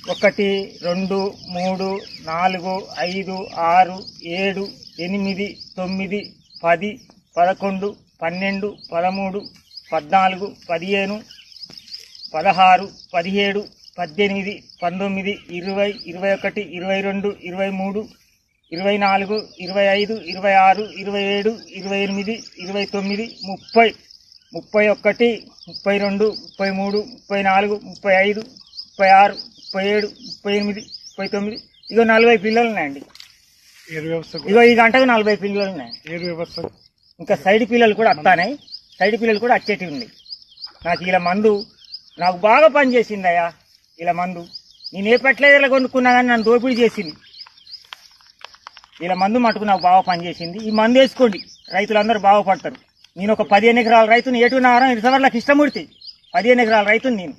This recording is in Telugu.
1 2 3 4 5 6 7 8 9 10 11 12 13 14 15 16 17 18 19 20 21 22 23 24 25 26 27 28 29 30 31 32 33 34 35 36 37 38 39 ఇగో 40 పిల్లలు ఉన్నాయండి. ఇగో ఈ గంటకు 40 పిల్లలు ఉన్నాయి. ఇంకా సైడ్ పిల్లలు కూడా వస్తాయి. సైడ్ పిల్లలు కూడా వచ్చేటివి ఉన్నాయి. నాకు ఇలా మందు నాకు బాగా పనిచేసిందయ్యా. ఇలా మందు నేను ఏ ఫెర్టిలైజర్లో కొనుక్కున్నా కానీ నన్ను దోపిడీ చేసింది. ఇలా మందు మటుకు నాకు బాగా పనిచేసింది. ఈ మందు వేసుకోండి, రైతులందరూ బాగుపడతారు. నేను ఒక 15 ఎకరాల రైతుని ఏటున్నారో రిసవర్లకు ఇష్టముడితే 15 ఎకరాల రైతుని నేను.